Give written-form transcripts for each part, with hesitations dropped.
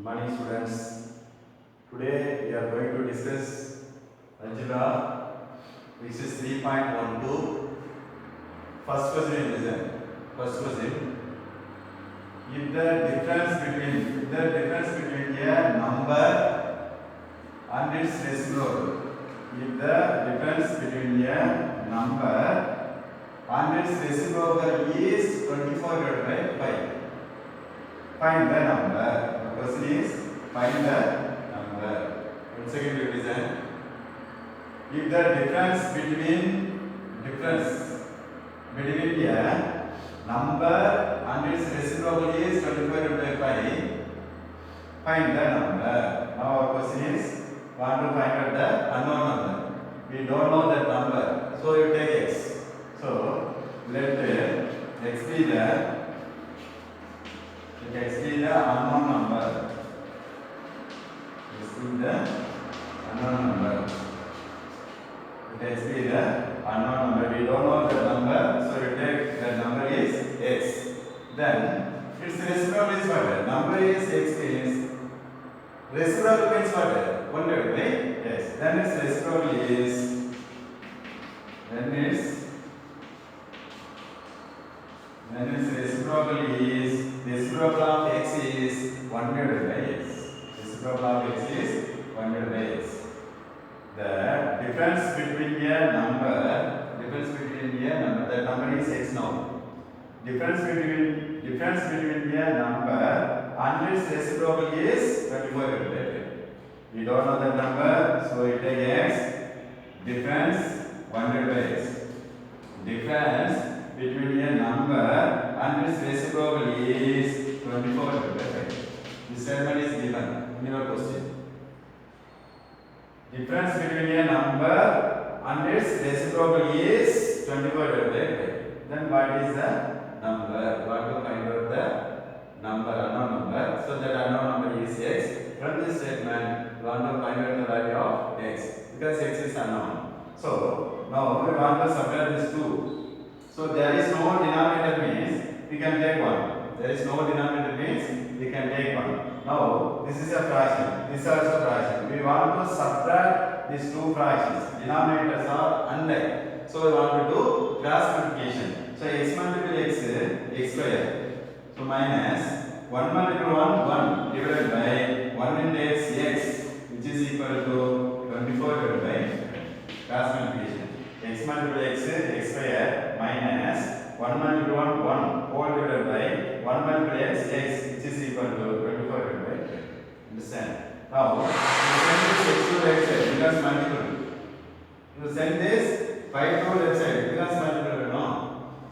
Good morning, students. Today we are going to discuss algebra, which is 3.12. First question, listen. First question: if the difference between a number and its reciprocal, if the difference between a number and its reciprocal is 24 divided by 5, find the number. The question is find the number. Once again we listen. If the difference between a number and its reciprocal is 24 divided by 5, find the number. Now our question is want to find out the unknown number. We don't know that number, so you take x. So let x be the unknown number. This is the unknown number. Let x be the unknown number. We don't know the number, so you take the number is x. Then its reciprocal is what? Number is x means reciprocal means what? 1 divided by x. Then its reciprocal is reciprocal of x is 1 divided by x. Reciprocal of x is 1 divided by x. The difference between a number, the number is x now. Difference between a number and its reciprocal is 24 divided by 5. We don't know the number, so we take x. Difference 1 divided by x. Difference between a number and its reciprocal is 24 divided by 5. This statement is given in your question. Difference between a number and its reciprocal is 24 divided by 5. Then what is the number? We want to find out the number, unknown number. So that unknown number is x. From this statement, we want to find out the value of x because x is unknown. So now we want to subtract this 2. So there is no denominator means we can take 1. There is no denominator means we can take 1. Now this is a fraction. This is also fraction. We want to subtract these two fractions. Denominators are unlike. So we want to do cross multiplication. So x multiple x square. So minus 1 multiple 1 divided by 1 into x, which is equal to 24 divided by cross multiplication. X multiple x square minus 1 multiple 1 whole divided by 1 multiple x, which is equal to 24 divided by 10. Understand? Now, you send this x to left side, it becomes multiple. You send this 5 to left side, it becomes multiple. No?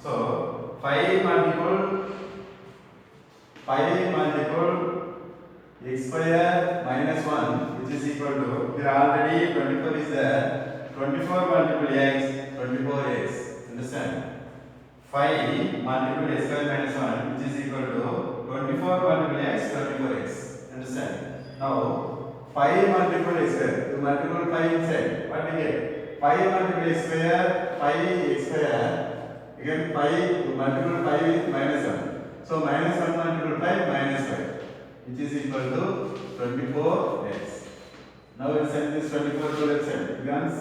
So, 5 multiple x square minus 1, which is equal to, here already 24 is there, 24 multiple x, 24x. Understand? 5 multiple x square minus 1, which is equal to 24 multiple x, 24x. Understand? Now, 5 multiple x square, you multiple 5 inside, what we get? 5 multiple x square, 5x square, again 5, you multiple 5 with minus 1. So, minus 1 multiple 5, minus 5, which is equal to 24x. Now, we send this 24 to left side, it becomes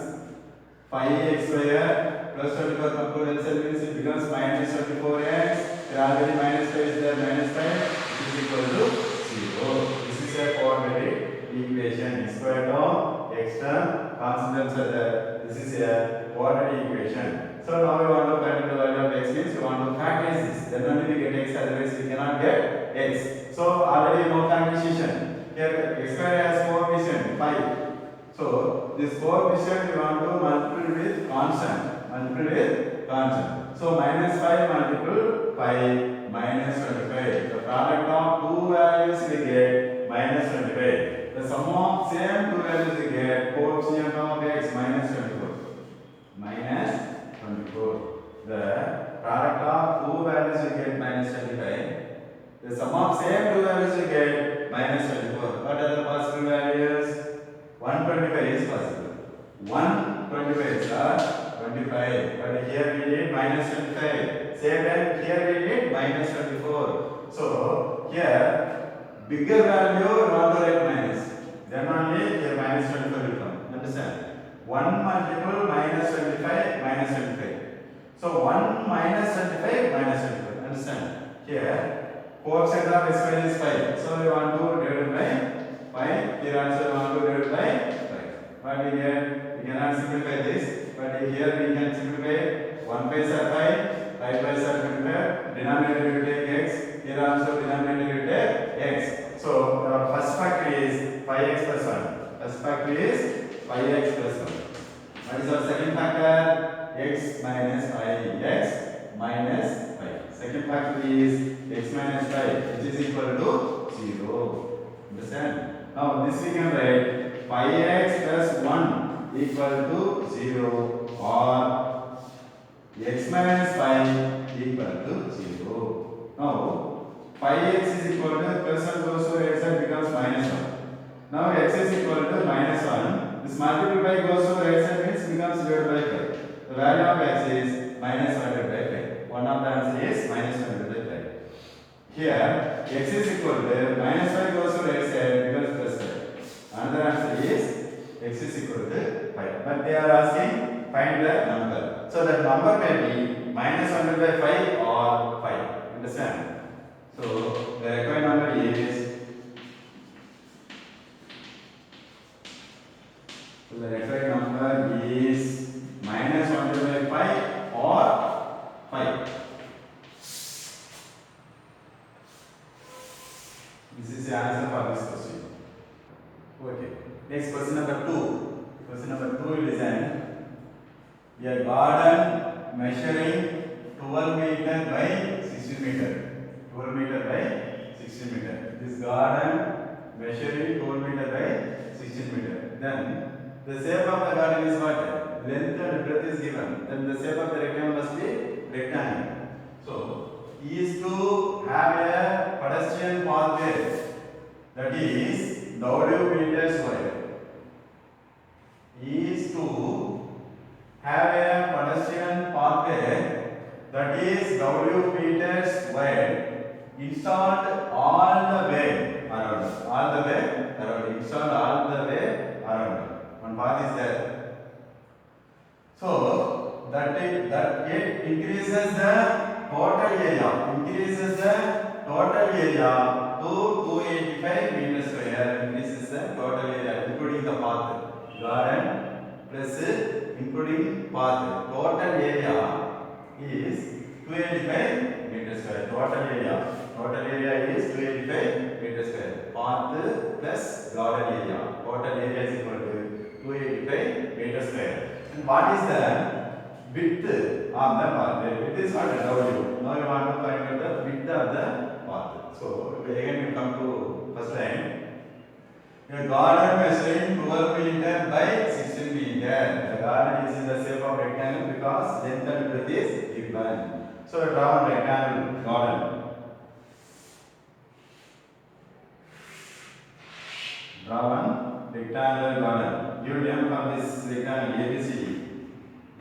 5x square plus 24 come to left side means it becomes minus 24x. There already minus 5 is there, minus 5, which is equal to 0. This is a quadratic equation. X square term, x term, constants are there. This is a quadratic equation. So now we want to find the value of x means we want to factorize this. Then only we get x, otherwise we cannot get x. So already no factorization. Here x square has coefficient 5. So this coefficient we want to multiply with constant. So minus 5 multiple 5 minus 25. The product of two values we get minus 25. The sum of same two values we get coefficient of x minus 24. Minus 24. The product of two values we get minus 25. The sum of same two values we get minus 24. What are the possible values? 125 is possible. 125 is 25. But here we need minus 25. Same time here we need minus 24. So here bigger value you want to write minus. Then only your minus 25 will come. Understand? 1 multiple minus 25 minus 25. So 1 minus 25 minus 25. Understand? Here, coefficient of x square is 5. So you want to divide by 5. Here also you want to divide by 5. But here we cannot simplify this. But here we can simplify 1 5s are 5, 5 5s are 25. Denominator will take x. Here also denominator will take x. So our first factor is 5x plus 1. First factor is 5x plus 1. What is our second factor? X minus I, x minus 5. Second factor is x minus 5, which is equal to 0. Understand? Now this we can write 5x plus 1 equal to 0 or x minus 5 equal to 0. Now 5x is equal to plus 1 goes to x and becomes minus 1. Now x is equal to minus 1. This multiple by goes to right side means becomes divided by 5. The value of x is minus 1 divided by 5. One of the answer is minus 1 divided by 5. Here x is equal to minus 5 goes to right side becomes plus 5. Another answer is x is equal to 5. But they are asking find the number. So that number may be minus 1 divided by 5 or 5. Understand? So the required number is minus 1 divided by 5 or 5. This is the answer for this question. Okay. Next question number 2. Question number 2 will listen. A garden measuring 12 meter by 16 meter. 12 meter by 16 meter. This garden measuring 12 meter by 16 meter. Then the shape of the garden is what? Length and breadth is given. Then the shape of the rectangle must be rectangle. So he is to have a pedestrian pathway that is W meters wide. He is to have a pedestrian pathway that is W meters wide, installed all the way around. All the way around. Installed all the way around. One path is there. So that it increases the total area. Increases the total area to 285 meters square. Increases the total area including the path. Garden plus including path. Total area is 285 meters square. Total area. Total area is 285 meters square. Path plus garden area. Total area is equal to 285 meters square. And what is the width of the path? The width is what? W. Now you want to find out the width of the path. So again you come to first line. A garden measuring 12 meter by 16 meter. The garden is in the shape of rectangle because length and breadth is given. So draw a rectangle garden. Draw one rectangular garden. Give name for this rectangle ABCD.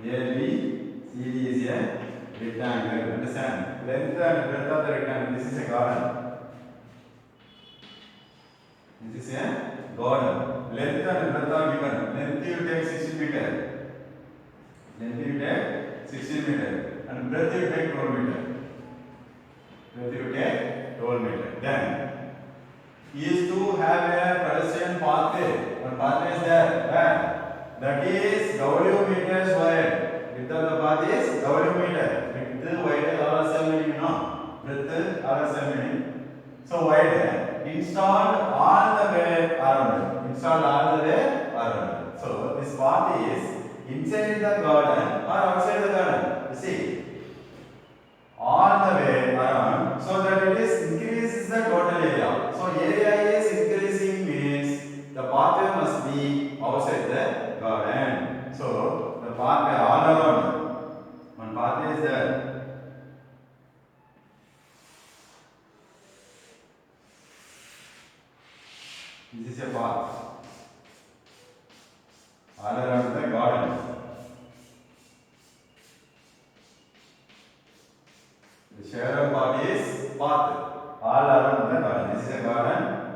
ABCD is a rectangle. Understand? Length and breadth of the rectangle. This is a garden. This is a garden. Length and breadth are given. Length you take 16 meter. Length you take 16 meter. And breadth you take 12 meter. Breadth you take 12 meter. Then he is to have a pedestrian pathway. One pathway is there. Where? That is W meters wide. Width of the path is W meter. Width, wide, all are same meaning, no? Breadth, all are same meaning. So wide. Installed all the way around. Installed all the way around. So this path is inside the garden or outside the garden. You see, all the way around, so that it is increases the total area. So area is increasing means the pathway must be outside the garden. So the pathway all around. One pathway is there. This is a path all around the garden. The shadow part is path all around the garden. This is a garden.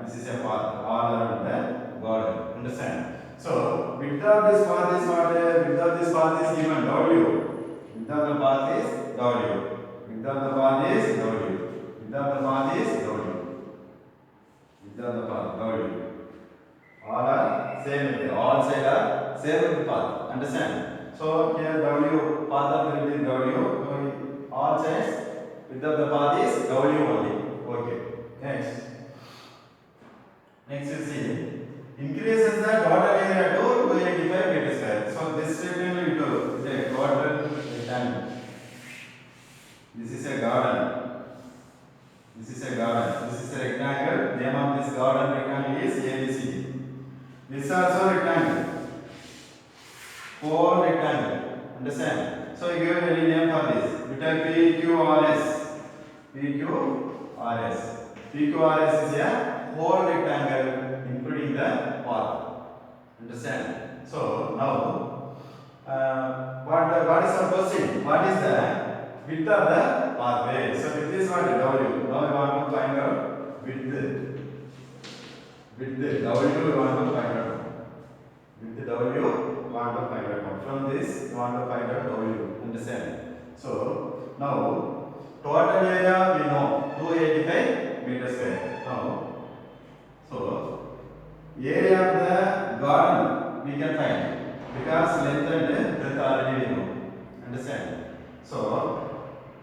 W. Width of the path is W. Width of the path is W. Width of the path is W. Width of the path W. All are same width. All sides are same width path. Understand? So here W, path of the width is W. So all sides width of the path is W only. Okay. Next. Next you see. Increases the total area to 285 meter square. So this rectangle is a total rectangle. This is a garden. This is a garden. This is a rectangle. Name of this garden rectangle is ABC. This is also rectangle. Whole rectangle. Understand? So you give a very name for this. You type PQRS. PQRS. PQRS is a whole rectangle including the path. Understand? So now, what is our question? What is the width of the pathway? So width is what? W. Now we want to find out width. Width W we want to find out. Width W we want to find out. From this we want to find out W. Understand? So now total area we know 285 meters square. Now, so area of the garden we can find because length and breadth already we know. Understand? So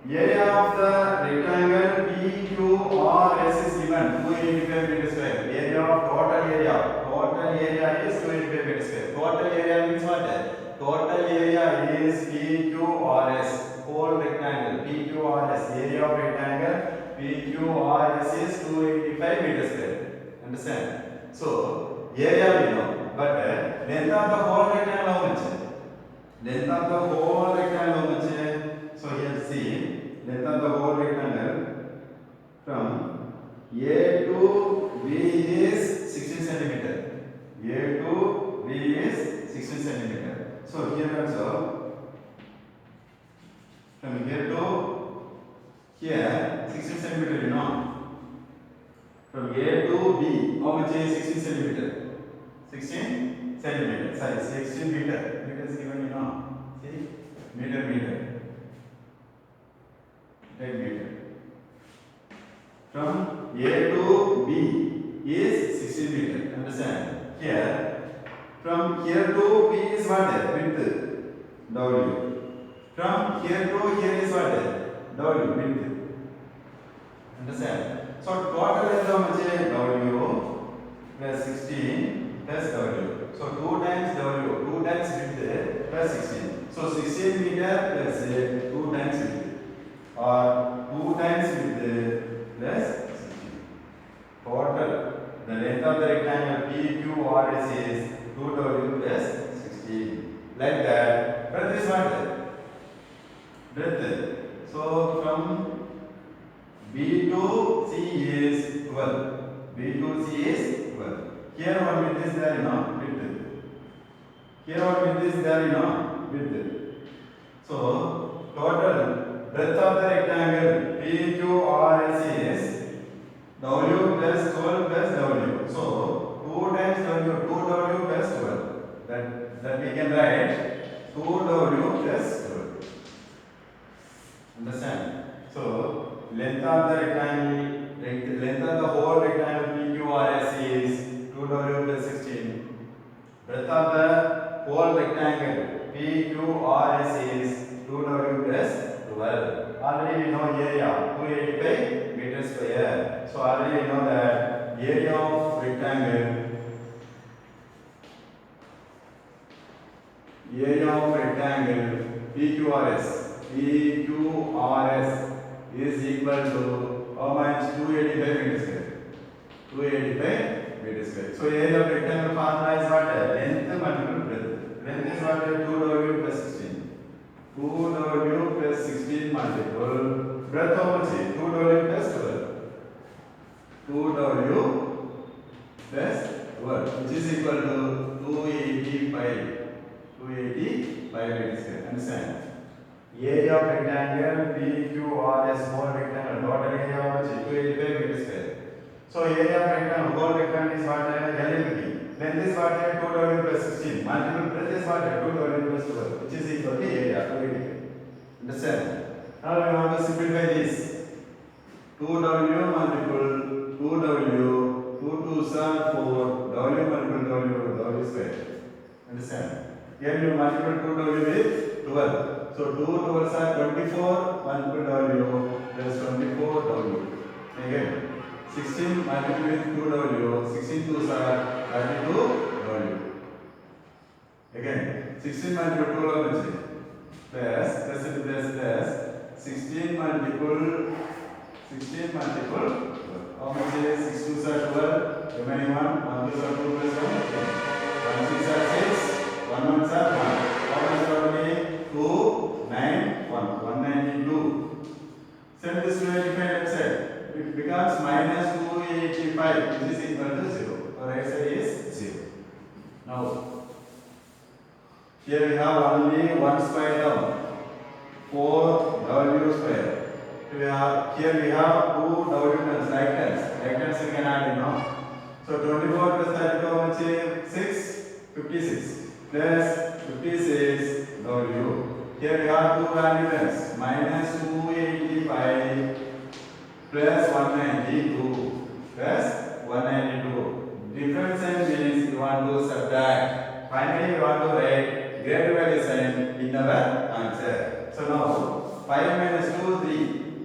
area of the rectangle PQRS is given 285 meters square. Area of total area. Total area is 285 meters square. Total area means what? Total area is PQRS. Whole rectangle. PQRS. Area of rectangle PQRS is 285 meters square. Understand? So area we know, but length of the whole rectangle how much? Length of the whole rectangle how much? So here see, length of the whole rectangle from A to B is 16 centimeter. A to B is 16 centimeter. So here also, from here to here 16 centimeter you know. From A to B, how much is 16 centimeter? 16 centimeter. Sorry, 16 meter. Meter is given, you know. See, meter. Take meter. From A to B is 16 meter. Understand? Here, from here to B is what? Width. W. From here to here is what? W. Width. Understand? So total length how much? W plus 16 plus W. So 2 times W, 2 times width plus 16. So 16 meter plus 2 times width or 2 times width plus 16. Total, the length of the rectangle PQRS is 2W plus 16. Like that. Breadth is what? Breadth. So from B to C is 12. B to C is 12. Here one width is there, you know, width. Here one width is there, you know, width. So total breadth of the rectangle PQRS is W plus 12 plus W. So 2 times W, 2W plus 12. That we can write 2W plus 12. Understand? So length of the rectangle, length of the whole rectangle PQRS is 2W plus 16. Breadth of the whole rectangle PQRS is 2W plus 12. Already we know area 285 meters square. So already we know that area of rectangle PQRS is equal to how much? 285 meters square. 285 meters square. So area of rectangle formula is what? Length multiple breadth. Length is what? 2W plus 16. 2W plus 16 multiple breadth how much? 2W plus 12. 2W plus 12, which is equal to 285. 285 meters square. Understand? Area of rectangle PQRS whole rectangle total area how much? 285 meters square. So area of rectangle whole rectangle is what? L into B. length is what? 2w plus 16. Multiple breadth is what? 2w plus 12, which is equal to area. Understand? Now we want to simplify this. 2w multiple 2w, 2 2s are 4, w multiple w square. Understand? Here you multiple 2w with 12. So 2 12s are 24 multiple w plus 24w. Again 16 multiple with 2w, 16 2s are 32w. Again 16 multiple 12 plus 16 multiple 12. How much is 6 2s are 12, remaining 1, 1 2s are 2 plus 1, 1 6 are 6, 1 1s are 1. How much is 2, 9, 1, 192. Send this to 85 left side. It becomes minus 285, which is equal to 0. Our right side is 0. Now, here we have only one square term, 4w square. Here we have 2w terms, like terms. Like terms we can add, you know. So 24 plus 32, how much is 6? 56. Plus 56w. Here we have two value terms, minus 285 plus 192 plus 192. Different sign means you want to subtract. Finally, you want to write greater value sign in our answer. So now 5 minus 2, 3.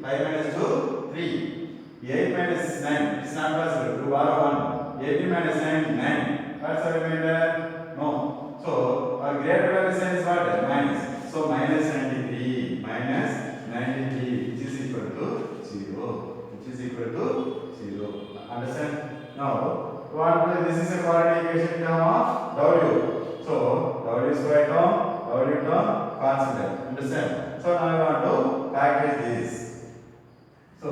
5 minus 2, 3. 8 minus 9. It's not possible to borrow 1. 18 minus 9, 9. What's the remainder? No. So our greater value sign is what? Minus. So minus 93. Minus 93, which is equal to 0. Which is equal to 0. Understand? Now, what this is a quadratic equation term of w. So w square term, w term, constant. Understand? So now I want to package this. So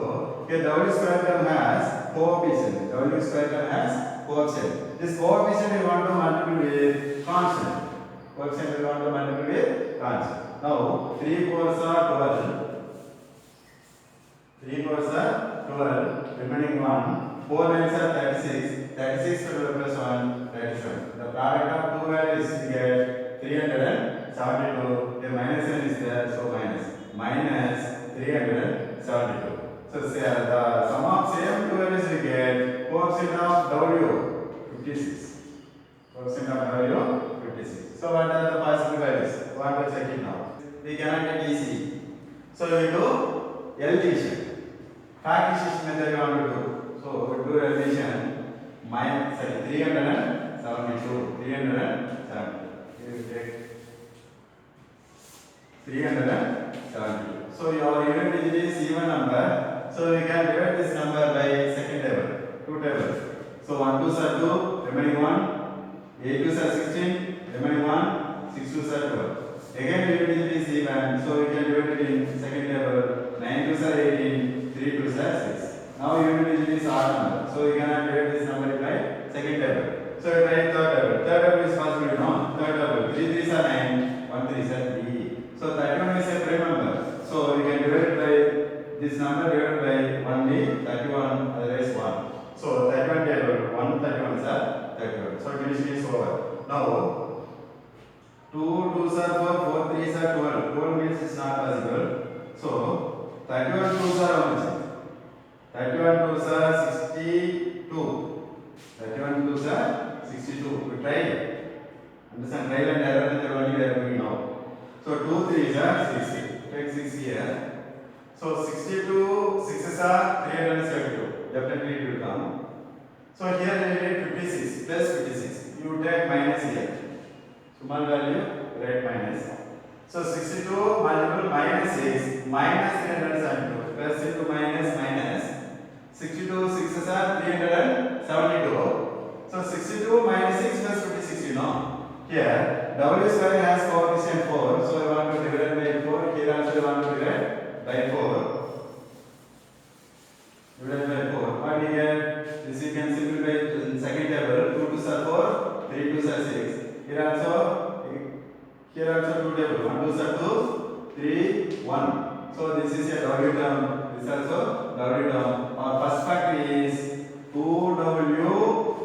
here w square term has coefficient. W square term has coefficient. This coefficient we want to multiply with constant. Coefficient we want to multiply with constant. Now 3 4s are 12. 3 4s are 12. Remaining 1. 4 9s are 36. 36 plus 1, 37. The product of two values we get 372. The minus sign is there, so minus 372. So say the sum of same two values we get coefficient of w 56. Coefficient of w 56. So what are the possible values? We want to check it now. We cannot get easy. So we do L division. Factorization method we want to do. So we do L division. 372. 372. We will take 372. So your unit digit is even number. So we can divide this number by second table, two tables. So 1 2s are 2, remaining 1. 8 2s are 16, remaining 1. 6 2s are 12. Again unit digit is even, so we can divide it in second table. 9 2s are 18, 3 2s are 6. Now unit digit is odd number, so we cannot divide this number by second table. So we try third table. Third table is possible, you know. Third table, 3 3s are 9, 1 3s are 3. So 31 is a prime number. So we can divide by this number divided by 1 31, otherwise 1. So 31 table, 1 31 is 31. So division is over. Now 2 2s are 4, 4 3s are 12. 12 means it's not possible. So 31 2s are how much? 31 2s are 62. 31 2s are 62. We try. Understand? Trial and error method only we are doing now. So 2 3s are 60. Take 6 here. So 62, 6s are 372. Definitely it will come. So here we need 56 plus 56. You take minus here. Small value, write minus. So 62 multiple minus 6 minus 372 plus into minus. 62, 6s are 372. So 62 minus 6 plus 56, you know. Here w square has coefficient 4. So I want to divide by 4. Here also I want to divide by 4. Divided by 4. What we get? This you can simplify in second table. 2 2s are 4, 3 2s are 6. Here also 2 table. 1 2s are 2, 3, 1. So this is a w term. This also w term. Our first factor is 2w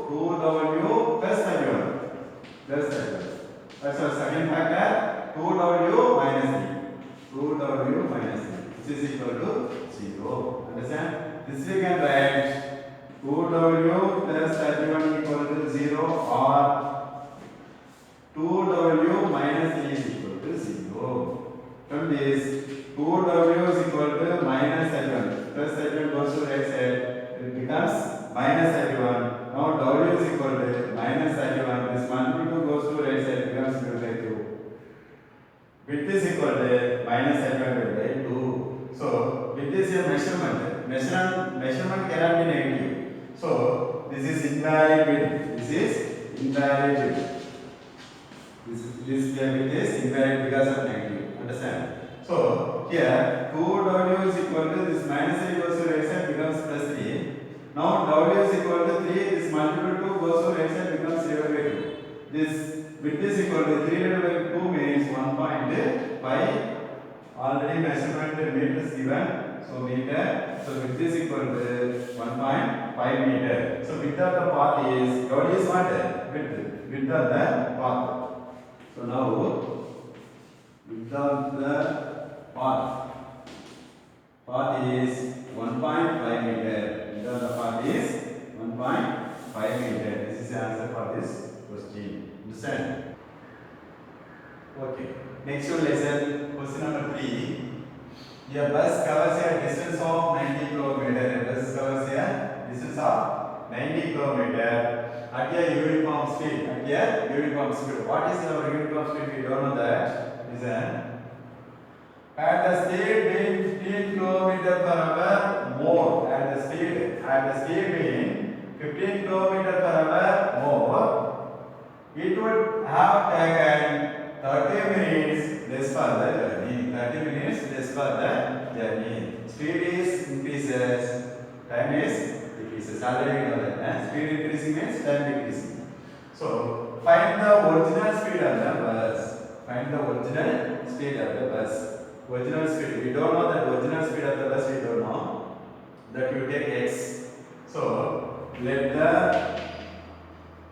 2w plus 31. Plus 31. That's our second factor. 2w minus 3. 2w minus 3. Which is equal to 0. Understand? This we can write 2w plus 31 equal to 0 or 2w minus 3 is equal to 0. From this, 2w is equal to minus 31. Plus 31 goes to right side. It becomes minus 31. Now w is equal to minus 31. This 1 to 2 goes to right side. It becomes divided by 2. Width is equal to minus 31 divided by 2. So, width is a measurement. Measurement cannot be negative. So, this is invalid width. This is invalid width. This width is invalid because of negative. Understand? So, here 2w is equal to this minus 3 goes to right side becomes plus 3. Now, w is equal to 3. This multiple 2 goes to right side becomes divided by 2. This width is equal to 3 divided by 2 means 1.5. Already measurement meters given. So, meter. So, width is equal to 1.5 meter. So, width of the path is, what is what? Width of the path. So, now, width of the path is 1.5 meter. Width of the path is 1.5 meter. This is the answer for this question. Understand? Okay. Next lesson, question number 3. A bus covers a distance of 90 km. A bus covers a distance of 90 km at a uniform speed. At a uniform speed. What is our uniform speed? We don't know that. Listen. At the speed being 15 km per hour more. At the speed being 15 km per hour more, it would have taken 30 minutes less for the journey. 30 minutes less for the journey. Speed is increases, time is decreases. Already we know that. Speed increasing means time decreasing. So find the original speed of the bus. Find the original speed of the bus. Original speed. We don't know the original speed of the bus. We don't know. That you take x. So let the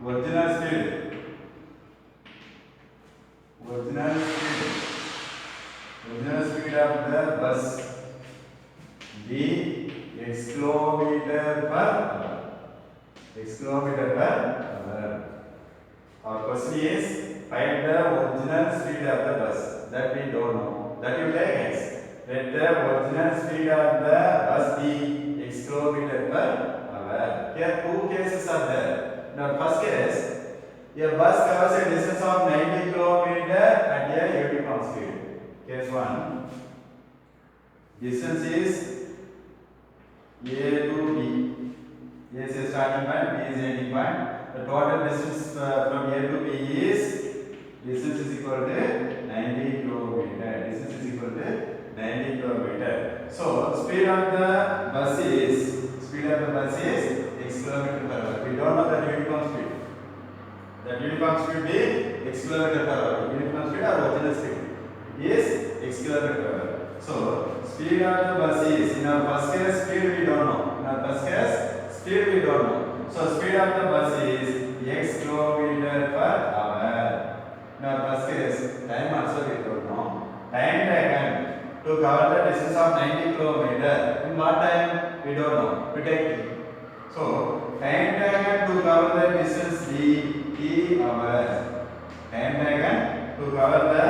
original speed. Original speed of the bus be x kilometer per hour. X kilometer per hour. Our question is find the original speed of the bus. That we don't know. That you take x. Let the original speed of the bus be x kilometer per hour. Here two cases are there. Now first case, a bus covers a distance of 90 km at a uniform speed. Case 1. Distance is A to B. A is a starting point, B is an ending point. The total distance from A to B is distance is equal to 90 km. Distance is equal to 90 km. So speed of the bus is x km per hour. We don't know the uniform speed. That uniform speed be x km per hour. Uniform speed or original speed is x km per hour. So speed of the bus is, in our first case speed we don't know. In our first case speed we don't know. So speed of the bus is x km per hour. In our first case time also we don't know. Time taken to cover the distance of 90 km. In what time we don't know. We take t. So time taken to cover the distance t hours. Time taken to cover the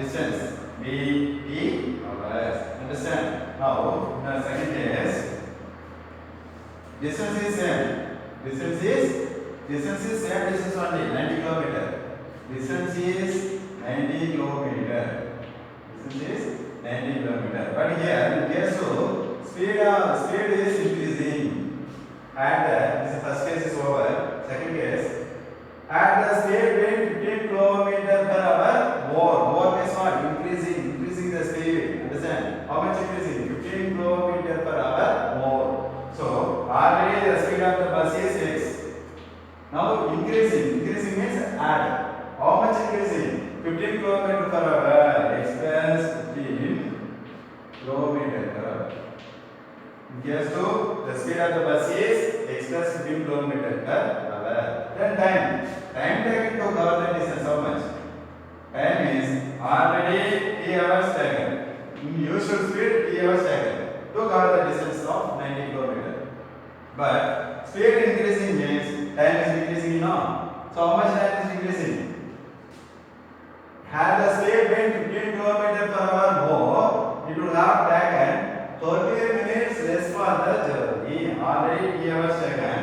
distance t hours. Understand? Now, in the second case, distance is same. Distance is same distance only, 90 km. Distance is 90 km. Distance is 90 km. But here, in case of speed is increasing. And this first case is over. Second case, at the speed being 15 km per hour more means what? Increasing the speed. Understand? How much increasing? 15 km per hour more. So already the speed of the bus is x. Now increasing means add. How much increasing? 15 km per hour. X plus 15 km per hour. In case 2, the speed of the bus is x plus 15 km per hour. hour. Then time taken to cover the distance how much? Time is already t hours taken. In usual speed t hours taken to cover the distance of 90 km. But speed increasing means time is decreasing now. So how much time is decreasing? Had the speed been 15 km per hour more, it would have taken 30 minutes less for the journey. Already t hours taken.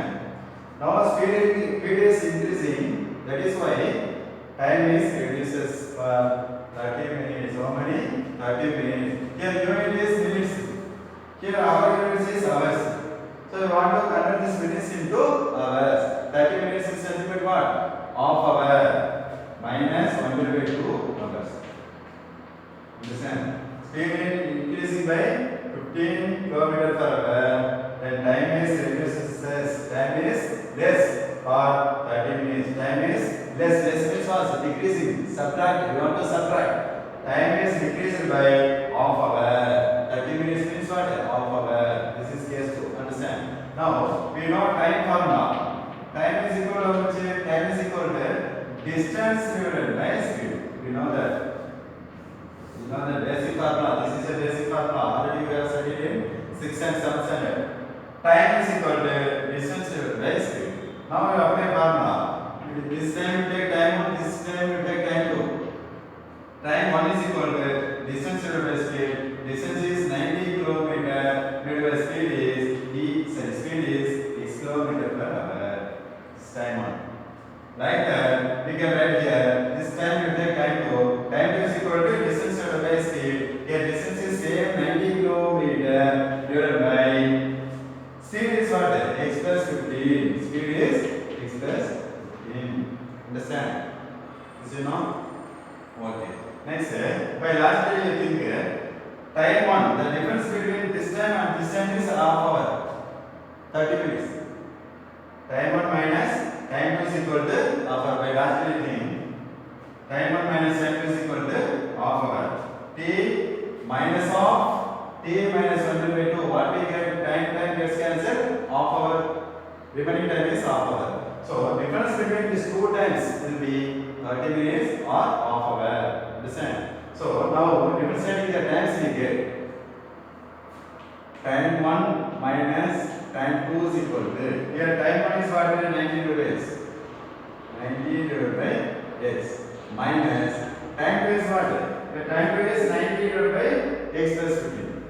Now speed is increasing. That is why time is reduces for 30 minutes. How many? 30 minutes. Here unit is minutes. Here our unit is hours. So we want to convert this minutes into hours. 30 minutes is nothing but what? Half hour minus 1 by 2 hours. Understand? Speed is increasing by 15 km per hour. Then time is reduces. Time is less for 30 minutes. Time is less. Less means what? Decreasing. Subtract. We want to subtract. Time is decreased by half hour. 30 minutes means what? Half hour. This is case 2. Understand? Now we know time formula. Time is equal to how much? Time is equal to distance divided by speed. We know that. You know the basic formula. This is a basic formula. Already we have studied in 6th and 7th standard. Time is equal to distance divided by speed. Now we apply formula. This time we take time 1, this time we take time 2. Time 1 is equal to distance divided by speed. Distance is 90 km divided by speed is speed is 6 km per hour. This time 1. Like that, we can write here. This time we take time 2. Time 2 is equal to distance divided by speed. Here distance is same 90 km divided by speed is what? X plus 15. Speed is x plus 15. Understand? Is it now? Okay. Next, by logically you think time 1, the difference between this time and this time is half hour. 30 minutes. Time 1 minus time 2 is equal to half hour. By logically think time 1 minus time 2 is equal to half hour. T minus 1 by 2. What we get? Time gets cancelled. Half hour. Remaining time is half hour. So difference between these two times will be 30 minutes or half hour. Understand? So now representing the times we get time 1 minus time 2 is equal to here time 1 is what? 90 divided x. 90 divided by x minus time 2 is what? The time 2 is 90 divided by x plus 15.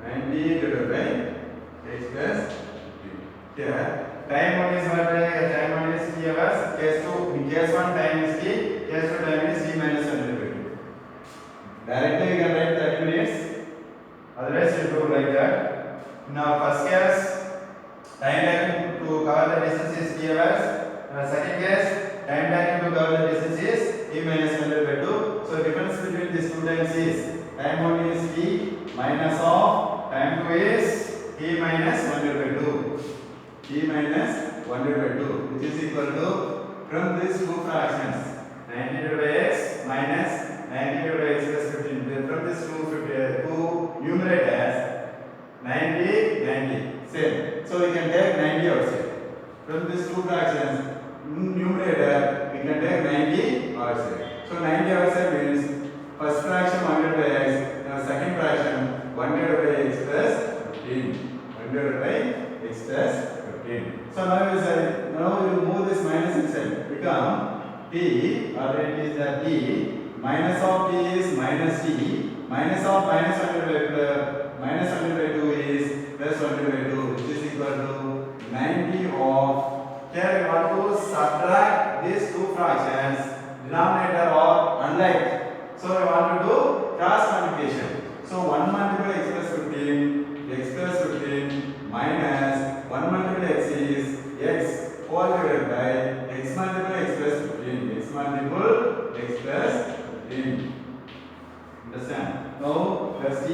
90 divided by x plus 15. Here time 1 is what? Time 1 is t hours. Case 2, in case 1 time is t, case 2 time is t minus 1 by 2. Directly you can write 30 minutes. Otherwise you do like that. Now first case, time taken to cover the distance is t hours. Second case, time taken to cover the distance is t minus 1 by 2. So difference between these two times is time 1 is t minus of time 2 is t minus 1 by 2. T minus 1 by 2, which is equal to from these two fractions 90 divided by x minus 90 divided by x plus 15. From these two numerators 90 same. So we can take 90 outside. From these two fractions numerator we can take 90 outside. So 90 outside means first fraction 1 divided by x, second fraction 1 divided by x plus 15. 1 divided by x plus 15. So now we will move this minus inside. Become t, already is the t, minus of t is minus t, minus of minus 1 by 2 is plus 1 by 2, which is equal to 90 of, here we want to subtract these two fractions, denominator or unlike. So we want to do cross multiplication. So 1 multiple x plus 15, x plus 15 minus 1 multiple x is x whole divided by x multiple x plus 15. X multiple x plus 15. Understand? Now plus c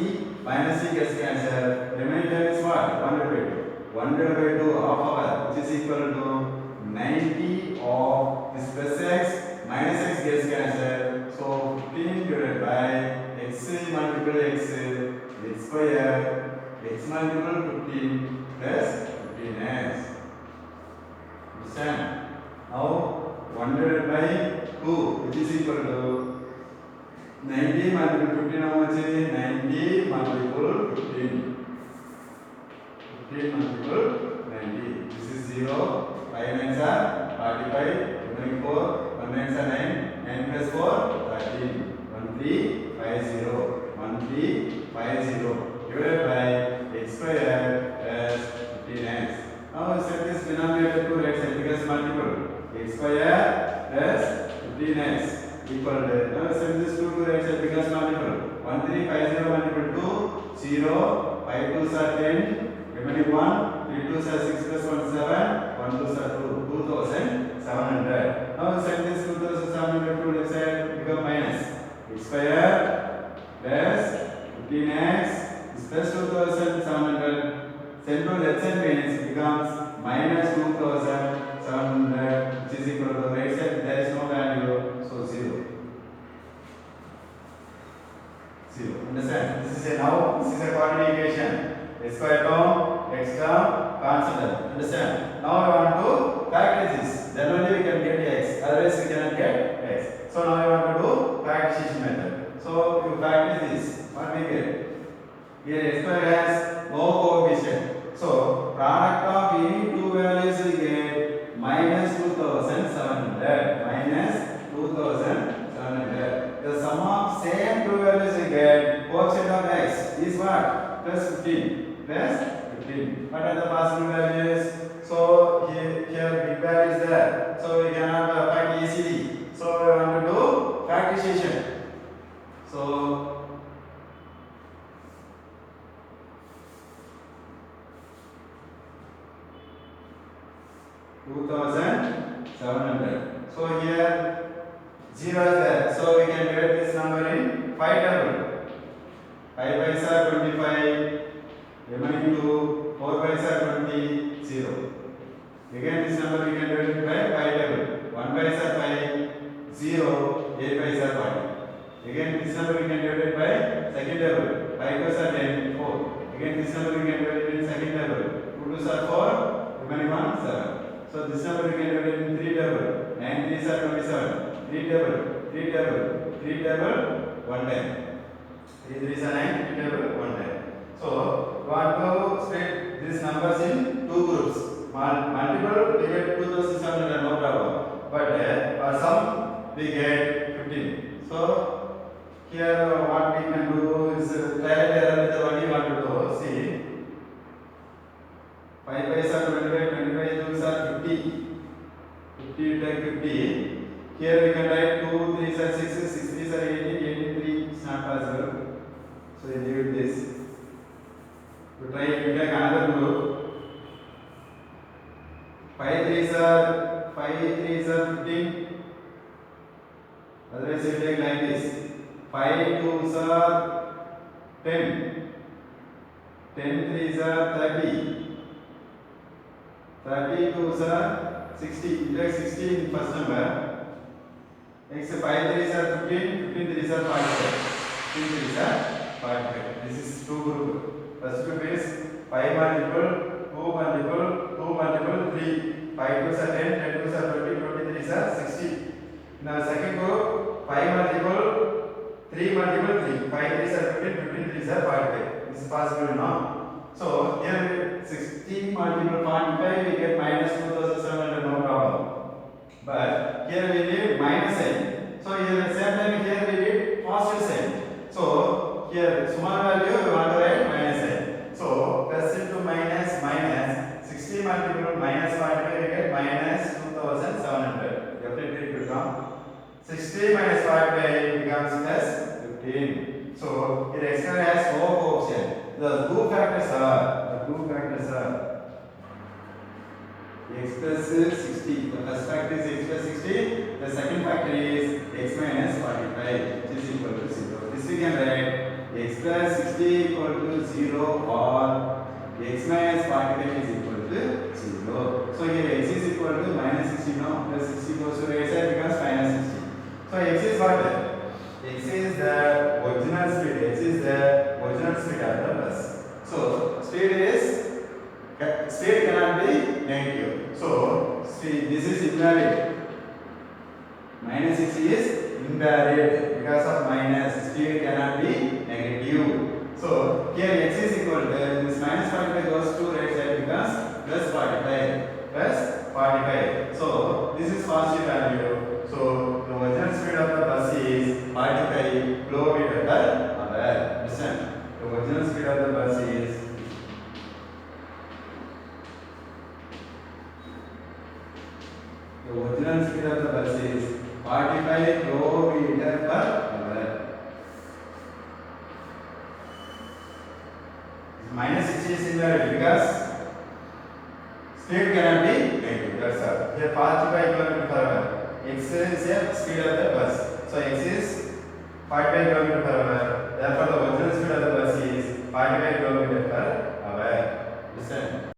minus c gets cancelled. Remaining term is what? 1 divided by 2. 1 divided by 2 half hour, which is equal to 90 of this plus x minus x gets cancelled. So 15 divided by x multiple x square, x multiple 15 plus 15x. Understand? Now 1 divided by 2 which is equal to 90 multiple 15 how much? 90 multiple 15. 15 multiple 90. This is 0. 5 nines are 45. Remaining 4. 1 nines are 9. 9 plus 4 13. 1350. 1350 divided by x square as 15x. Now set this denominator to right side because multiple. X square plus 15x equal to. Now set this 2 to right side because multiple. 1350 multiple 2 0. 5 2s are 10. Remaining 1. 3 2s are 6 plus 1 7. 1 2s are 2. 2700. Now set this 2700 to left side become minus. X square plus 15x is plus 2700. Send to left side means becomes minus 2700 which is equal to the right side. There is no value, so 0. 0. Understand? This is a now. This is a coordinate equation. X square term, x term, constant term. Understand? Now I want to factor this. Then only we can get x. Otherwise we cannot get x. So now I want to do factorization method. So you factor this. What we get? Here x square has no coefficient. So product of any two values we get minus 2700. Minus 2700. The sum of same two values we get coefficient of x is what? Plus 15. Plus 15. What are the possible values? So here big value is there. So we cannot find easily. So we want to do factorization. So 2700. So here 0 is there. So we can divide this number in 5 table. 5 5s are 25. Remaining 2. 4 5s are 20. 0. Again this number we can divide it by 5 table. 1 5s are 5. 0. 8 5s are 40. Again this number we can divide it by second table. 5 5s are 10. 4. Again this number we can divide it in second table. 2 2s are 4. Remaining 1 7. So this number we can divide it in 3 table. 9 3s are 27. 3 table. 3 table. 3 table. 1 time. 3 3s are 9. 3 table. 1 time. So we want to split these numbers in two groups. Multiple we get 2700 no problem. But for sum we get 15. So here what we can do is trial and error with what you want to do. See 5 5s are 25, 25 2s are 50. 50 take 50. Here we can write 2 3s are 6, 6 3s are 18, 83 is not possible. So we leave this. To try to take another group. 5 3s are 15. Otherwise you take like this. 5 2s are 10. 10 3s are 30. 32s are 60. You take 60 in first number. Next 5 3s are 15. 15 3s are 45. 15 3s are 45. This is two group. First group is 5 multiple, 2 multiple, 2 multiple, 3. 5 2s are 10, 10 2s are 20, 20 3s are 60. Now second group 5 multiple, 3 multiple, 3. 5 3s are 15, 15 3s are 45. This is possible now. So here 60 multiple 45 we get minus 2700 no problem. But here we need minus sign. So here at the same time here we need positive sign. So here small value we want to write minus sign. So plus into minus minus 60 multiple minus 45 we get minus 2700. Definitely it will come. 60 minus 45 becomes plus 15. So here x square has no coefficient. The two factors are x plus 60. The first factor is x plus 60. The second factor is x minus 45, which is equal to 0. This we can write x plus 60 equal to 0 or x minus 45 is equal to 0. So here x is equal to minus 60 now, plus 60 goes to right side becomes minus 60. So x is what? X is the original speed. X is the original speed of the bus. So speed cannot be negative. So see, this is invalid. Minus 6 is invalid because of minus. Speed cannot be negative. So here x is equal to this minus 45 goes to right side becomes plus 45. Plus 45. So this is positive value. So the original speed of the bus is 45 kilometer per hour. Listen. The original speed of the bus is the original speed of the bus is 45 kilometer per hour. Minus 60 is invalid because speed cannot be negative. That's all. Here 45 km per hour. X is the speed of the bus. So x is 45 km per hour.